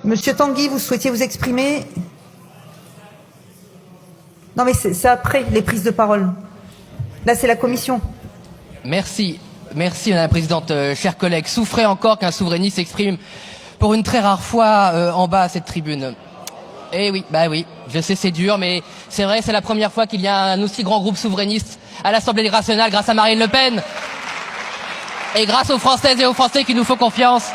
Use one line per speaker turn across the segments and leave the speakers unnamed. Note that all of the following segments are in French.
Monsieur Tanguy, vous souhaitiez vous exprimer? Non, mais c'est après les prises de parole. Là, c'est la commission.
Merci. Merci, Madame la Présidente. Chers collègues, souffrez encore qu'un souverainiste s'exprime pour une très rare fois en bas à cette tribune. Eh oui, bah oui, je sais c'est dur, mais c'est vrai, c'est la première fois qu'il y a un aussi grand groupe souverainiste à l'Assemblée nationale grâce à Marine Le Pen et grâce aux Françaises et aux Français qui nous font confiance.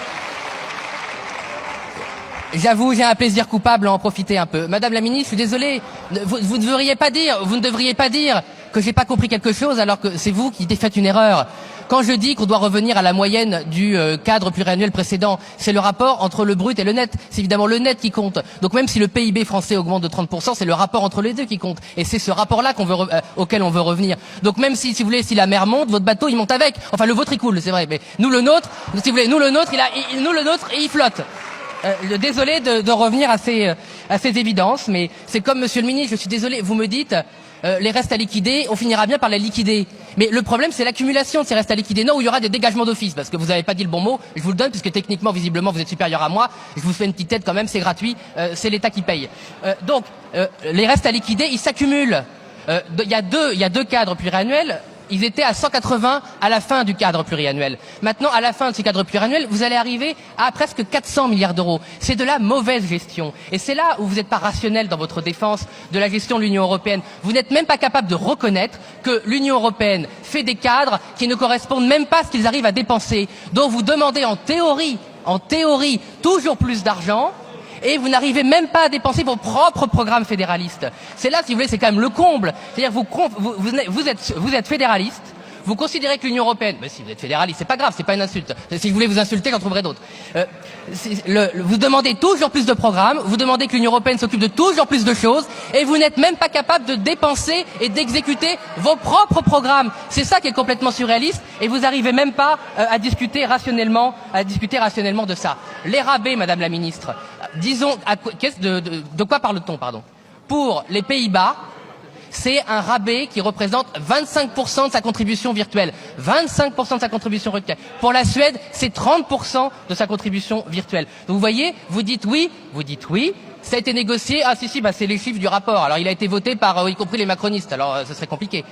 J'avoue, j'ai un plaisir coupable à en profiter un peu. Madame la ministre, je suis désolé, vous ne devriez pas dire que j'ai pas compris quelque chose alors que c'est vous qui faites une erreur. Quand je dis qu'on doit revenir à la moyenne du cadre pluriannuel précédent, c'est le rapport entre le brut et le net. C'est évidemment le net qui compte. Donc même si le PIB français augmente de 30%, c'est le rapport entre les deux qui compte. Et c'est ce rapport-là auquel on veut revenir. Donc même si vous voulez, si la mer monte, votre bateau il monte avec. Enfin le vôtre il coule, c'est vrai. Mais nous le nôtre, si vous voulez, nous le nôtre il flotte. Désolé de revenir à ces évidences, mais c'est comme Monsieur le Ministre, je suis désolé, vous me dites les restes à liquider, on finira bien par les liquider. Mais le problème c'est l'accumulation de ces restes à liquider, non, où il y aura des dégagements d'office, parce que vous n'avez pas dit le bon mot, je vous le donne, puisque techniquement, visiblement, vous êtes supérieur à moi, je vous fais une petite aide quand même, c'est gratuit, c'est l'État qui paye. Donc, les restes à liquider, ils s'accumulent. Il y a deux cadres pluriannuels. Ils étaient à 180 à la fin du cadre pluriannuel. Maintenant, à la fin de ce cadre pluriannuel, vous allez arriver à presque 400 milliards d'euros. C'est de la mauvaise gestion. Et c'est là où vous n'êtes pas rationnel dans votre défense de la gestion de l'Union européenne. Vous n'êtes même pas capable de reconnaître que l'Union européenne fait des cadres qui ne correspondent même pas à ce qu'ils arrivent à dépenser. Donc vous demandez en théorie, toujours plus d'argent, et vous n'arrivez même pas à dépenser vos propres programmes fédéralistes. C'est là, si vous voulez, c'est quand même le comble. C'est-à-dire vous êtes fédéraliste, vous considérez que l'Union européenne, mais si vous êtes fédéraliste, c'est pas grave, c'est pas une insulte. Si vous voulez vous insulter, j'en trouverai d'autres. Vous demandez toujours plus de programmes, vous demandez que l'Union européenne s'occupe de toujours plus de choses, et vous n'êtes même pas capable de dépenser et d'exécuter vos propres programmes. C'est ça qui est complètement surréaliste, et vous n'arrivez même pas à discuter rationnellement de ça. Les rabais, Madame la Ministre. Disons, de quoi parle-t-on, pardon? Pour les Pays-Bas, c'est un rabais qui représente 25% de sa contribution virtuelle. 25% de sa contribution virtuelle. Pour la Suède, c'est 30% de sa contribution virtuelle. Donc vous voyez, vous dites oui, ça a été négocié, c'est les chiffres du rapport. Alors il a été voté par, y compris les macronistes, alors ce serait compliqué.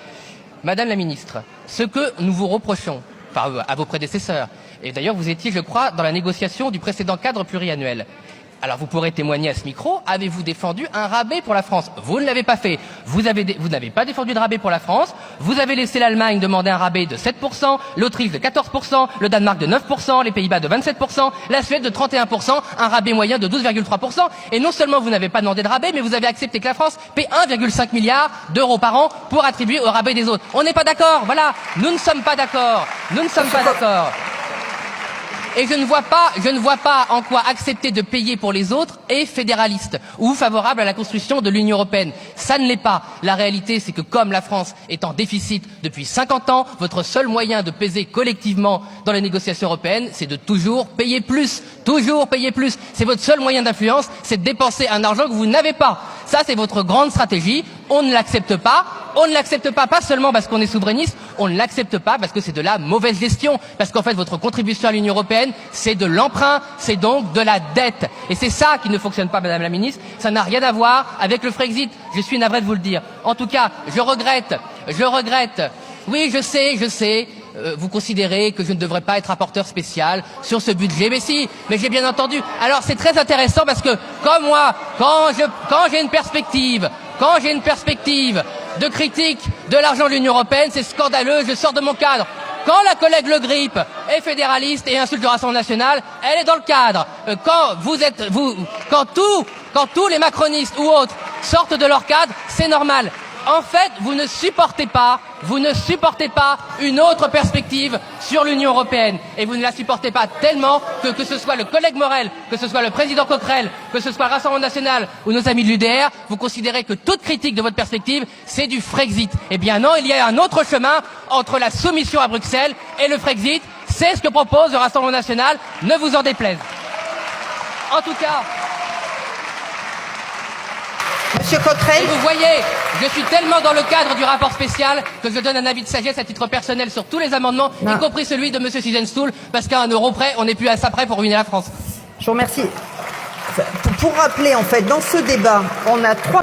Madame la Ministre, ce que nous vous reprochons, à vos prédécesseurs, et d'ailleurs vous étiez, je crois, dans la négociation du précédent cadre pluriannuel. Alors vous pourrez témoigner à ce micro, avez-vous défendu un rabais pour la France? Vous ne l'avez pas fait. Vous n'avez pas défendu de rabais pour la France. Vous avez laissé l'Allemagne demander un rabais de 7%, l'Autriche de 14%, le Danemark de 9%, les Pays-Bas de 27%, la Suède de 31%, un rabais moyen de 12,3%. Et non seulement vous n'avez pas demandé de rabais, mais vous avez accepté que la France paie 1,5 milliard d'euros par an pour attribuer au rabais des autres. On n'est pas d'accord, voilà. Nous ne sommes pas d'accord. Et je ne vois pas en quoi accepter de payer pour les autres est fédéraliste ou favorable à la construction de l'Union européenne. Ça ne l'est pas. La réalité, c'est que comme la France est en déficit depuis 50 ans, votre seul moyen de peser collectivement dans les négociations européennes, c'est de toujours payer plus. Toujours payer plus. C'est votre seul moyen d'influence, c'est de dépenser un argent que vous n'avez pas. Ça, c'est votre grande stratégie. On ne l'accepte pas. On ne l'accepte pas seulement parce qu'on est souverainiste, on ne l'accepte pas parce que c'est de la mauvaise gestion, parce qu'en fait votre contribution à l'Union européenne, c'est de l'emprunt, c'est donc de la dette. Et c'est ça qui ne fonctionne pas, Madame la Ministre, ça n'a rien à voir avec le Frexit, je suis navré de vous le dire. En tout cas, je regrette, oui je sais, vous considérez que je ne devrais pas être rapporteur spécial sur ce budget, mais si, mais j'ai bien entendu. Alors c'est très intéressant parce que, comme moi, quand j'ai une perspective de critique de l'argent de l'Union européenne, c'est scandaleux, je sors de mon cadre. Quand la collègue Le Grip est fédéraliste et insulte le Rassemblement national, elle est dans le cadre. Quand tous les macronistes ou autres sortent de leur cadre, c'est normal. En fait, vous ne supportez pas une autre perspective sur l'Union européenne. Et vous ne la supportez pas tellement que ce soit le collègue Morel, que ce soit le président Coquerel, que ce soit le Rassemblement national ou nos amis de l'UDR, vous considérez que toute critique de votre perspective, c'est du Frexit. Eh bien non, il y a un autre chemin entre la soumission à Bruxelles et le Frexit. C'est ce que propose le Rassemblement national, ne vous en déplaise. En tout cas...
Monsieur Coquerel.
Vous voyez, je suis tellement dans le cadre du rapport spécial que je donne un avis de sagesse à titre personnel sur tous les amendements, y compris celui de Monsieur Sizenstuhl, parce qu'à 1 euro près, on n'est plus à ça près pour ruiner la France.
Je vous remercie. Pour rappeler, en fait, dans ce débat, on a 3